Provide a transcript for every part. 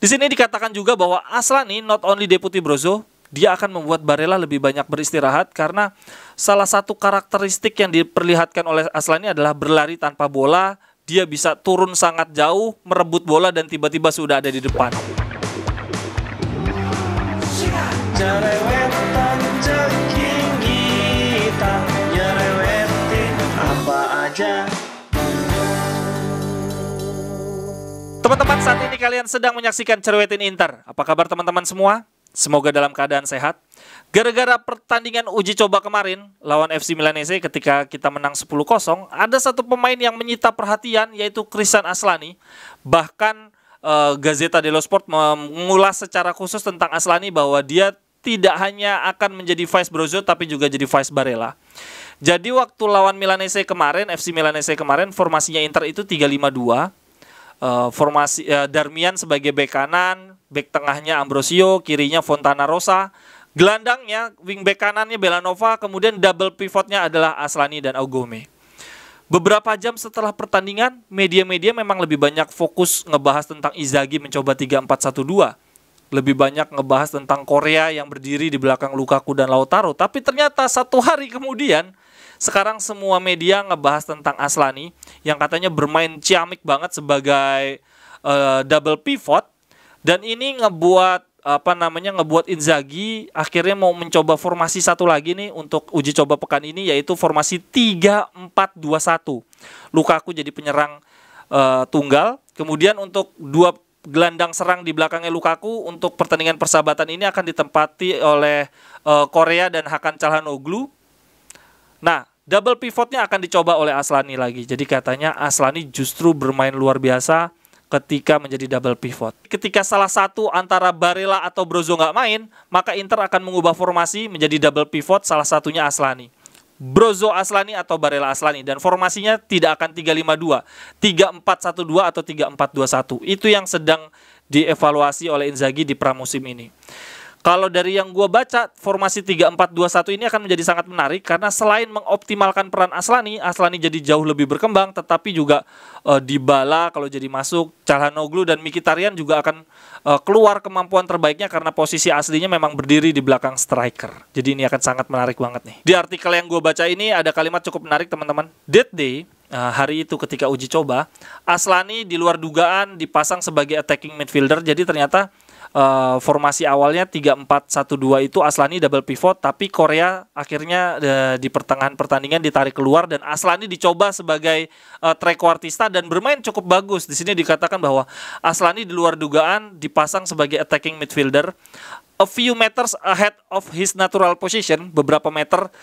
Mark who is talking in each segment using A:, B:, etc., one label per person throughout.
A: Di sini dikatakan juga bahwa Aslani not only deputy Brozo, dia akan membuat Barella lebih banyak beristirahat karena salah satu karakteristik yang diperlihatkan oleh Aslani adalah berlari tanpa bola. Dia bisa turun sangat jauh, merebut bola dan tiba-tiba sudah ada di depan.
B: Jerewetan ceking kita, nyerewetin apa aja.
A: Teman-teman, saat ini kalian sedang menyaksikan Cerewetin Inter. Apa kabar teman-teman semua? Semoga dalam keadaan sehat. Gara-gara pertandingan uji coba kemarin lawan FC Milanese ketika kita menang 10-0, ada satu pemain yang menyita perhatian, yaitu Christian Aslani. Bahkan Gazzetta dello Sport mengulas secara khusus tentang Aslani bahwa dia tidak hanya akan menjadi vice Brozo tapi juga jadi vice Barella. Jadi waktu lawan Milanese kemarin, FC Milanese kemarin, formasinya Inter itu 3-5-2. Formasi Darmian sebagai bek kanan, bek tengahnya Ambrosio, kirinya Fontana Rosa, gelandangnya wingback kanannya Belanova, kemudian double pivotnya adalah Aslani dan Augome. Beberapa jam setelah pertandingan, media-media memang lebih banyak fokus ngebahas tentang Inzaghi mencoba 3-4-1-2. Lebih banyak ngebahas tentang Korea yang berdiri di belakang Lukaku dan Lautaro. Tapi ternyata satu hari kemudian, sekarang semua media ngebahas tentang Aslani yang katanya bermain ciamik banget sebagai double pivot, dan ini ngebuat Inzaghi akhirnya mau mencoba formasi satu lagi nih untuk uji coba pekan ini, yaitu formasi 3-4-2-1. Lukaku jadi penyerang tunggal, kemudian untuk dua gelandang serang di belakangnya Lukaku untuk pertandingan persahabatan ini akan ditempati oleh Korea dan Hakan Çalhanoğlu. Nah, double pivotnya akan dicoba oleh Aslani lagi. Jadi katanya Aslani justru bermain luar biasa ketika menjadi double pivot. Ketika salah satu antara Barella atau Brozo nggak main, maka Inter akan mengubah formasi menjadi double pivot, salah satunya Aslani. Brozo Aslani atau Barella Aslani. Dan formasinya tidak akan 3-5-2, 3-4-1-2 atau 3-4-2-1. Itu yang sedang dievaluasi oleh Inzaghi di pramusim ini. Kalau dari yang gue baca, formasi 3-4-2-1 ini akan menjadi sangat menarik karena selain mengoptimalkan peran Aslani jadi jauh lebih berkembang, tetapi juga Dybala kalau jadi masuk, Çalhanoğlu dan Mkhitaryan juga akan keluar kemampuan terbaiknya karena posisi aslinya memang berdiri di belakang striker. Jadi ini akan sangat menarik banget nih. Di artikel yang gue baca ini ada kalimat cukup menarik teman-teman. That day, hari itu ketika uji coba, Aslani di luar dugaan dipasang sebagai attacking midfielder. Jadi ternyata formasi awalnya 3-4-1-2 itu Aslani double pivot, tapi Korea akhirnya di pertengahan pertandingan ditarik keluar dan Aslani dicoba sebagai trequartista dan bermain cukup bagus. Di sini dikatakan bahwa Aslani di luar dugaan dipasang sebagai attacking midfielder, a few meters ahead of his natural position, beberapa meter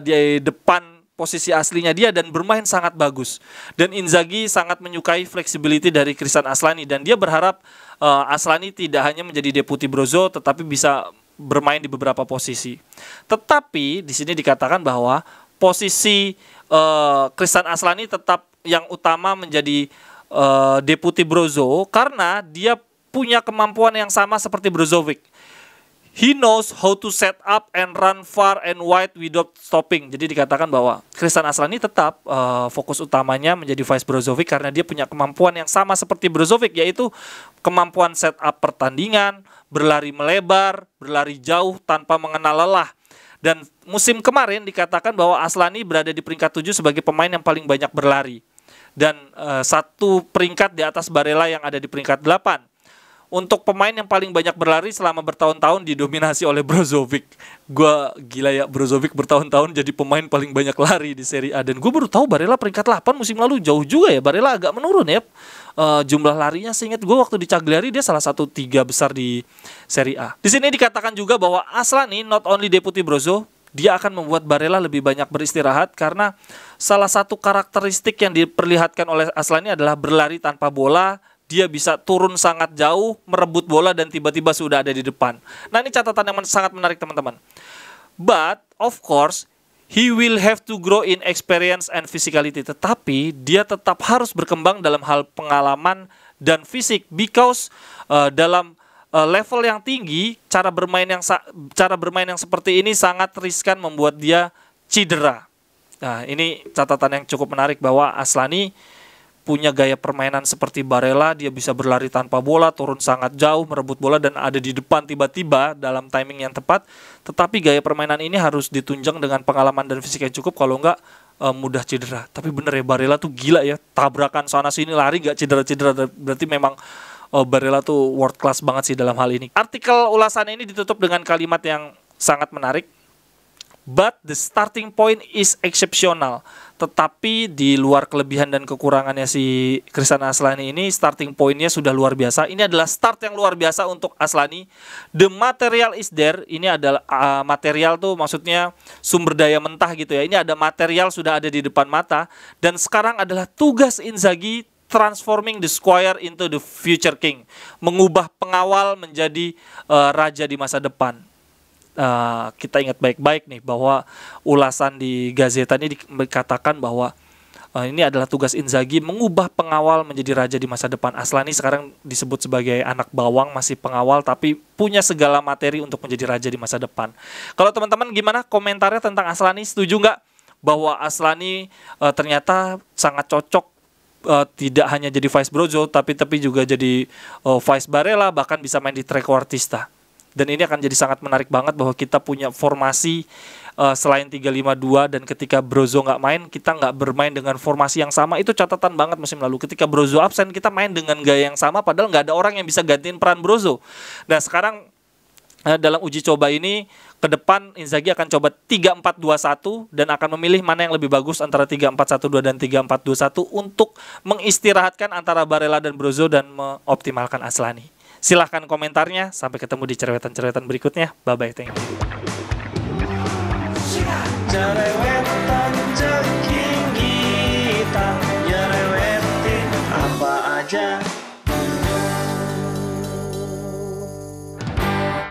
A: di depan posisi aslinya dia, dan bermain sangat bagus. Dan Inzaghi sangat menyukai flexibility dari Christian Aslani dan dia berharap Aslani tidak hanya menjadi deputi Brozo tetapi bisa bermain di beberapa posisi. Tetapi di sini dikatakan bahwa posisi Christian Aslani tetap yang utama menjadi deputi Brozo karena dia punya kemampuan yang sama seperti Brozovic. He knows how to set up and run far and wide without stopping. Jadi dikatakan bahwa Christian Aslani tetap fokus utamanya menjadi vice Brozovic karena dia punya kemampuan yang sama seperti Brozovic, yaitu kemampuan set up pertandingan, berlari melebar, berlari jauh tanpa mengenal lelah. Dan musim kemarin dikatakan bahwa Aslani berada di peringkat 7 sebagai pemain yang paling banyak berlari. Dan satu peringkat di atas Barella yang ada di peringkat 8. Untuk pemain yang paling banyak berlari selama bertahun-tahun didominasi oleh Brozovic. Gua gila ya, Brozovic bertahun-tahun jadi pemain paling banyak lari di Serie A. Dan gue baru tahu Barella peringkat 8 musim lalu, jauh juga ya. Barella agak menurun ya jumlah larinya. Seingat gue waktu di Cagliari dia salah satu 3 besar di Serie A. Di sini dikatakan juga bahwa Aslani not only deputy Brozo, dia akan membuat Barella lebih banyak beristirahat karena salah satu karakteristik yang diperlihatkan oleh Aslani adalah berlari tanpa bola. Dia bisa turun sangat jauh, merebut bola dan tiba-tiba sudah ada di depan. Nah, ini catatan yang sangat menarik teman-teman. But of course, he will have to grow in experience and physicality. Tetapi dia tetap harus berkembang dalam hal pengalaman dan fisik, because dalam level yang tinggi, cara bermain yang seperti ini sangat riskan membuat dia cedera. Nah, ini catatan yang cukup menarik bahwa Aslani punya gaya permainan seperti Barella, dia bisa berlari tanpa bola, turun sangat jauh, merebut bola dan ada di depan tiba-tiba dalam timing yang tepat. Tetapi gaya permainan ini harus ditunjang dengan pengalaman dan fisik yang cukup, kalau enggak mudah cedera. Tapi bener ya, Barella tuh gila ya, tabrakan sana sini lari gak cedera-cedera, berarti memang Barella tuh world class banget sih dalam hal ini. Artikel ulasan ini ditutup dengan kalimat yang sangat menarik. But the starting point is exceptional. Tetapi di luar kelebihan dan kekurangannya si Krishan Aslani ini, starting pointnya sudah luar biasa. Ini adalah start yang luar biasa untuk Aslani. The material is there. Ini adalah material tuh maksudnya sumber daya mentah gitu ya. Ini ada material sudah ada di depan mata. Dan sekarang adalah tugas Inzaghi transforming the squire into the future king. Mengubah pengawal menjadi raja di masa depan. Kita ingat baik-baik nih bahwa ulasan di Gazeta ini dikatakan bahwa ini adalah tugas Inzaghi mengubah pengawal menjadi raja di masa depan. Aslani sekarang disebut sebagai anak bawang, masih pengawal tapi punya segala materi untuk menjadi raja di masa depan. Kalau teman-teman gimana komentarnya tentang Aslani? Setuju nggak bahwa Aslani ternyata sangat cocok, tidak hanya jadi vice Brozo tapi juga jadi vice Barella, bahkan bisa main di trequartista. Dan ini akan jadi sangat menarik banget bahwa kita punya formasi selain 3-5-2, dan ketika Brozo nggak main, kita nggak bermain dengan formasi yang sama. Itu catatan banget musim lalu. Ketika Brozo absen, kita main dengan gaya yang sama, padahal nggak ada orang yang bisa gantiin peran Brozo. Nah sekarang dalam uji coba ini, ke depan Inzaghi akan coba 3-4-2-1 dan akan memilih mana yang lebih bagus antara 3-4-1-2 dan 3-4-2-1 untuk mengistirahatkan antara Barella dan Brozo dan mengoptimalkan Aslani. Silahkan komentarnya. Sampai ketemu di cerewetan-cerewetan berikutnya. Bye-bye, thank you.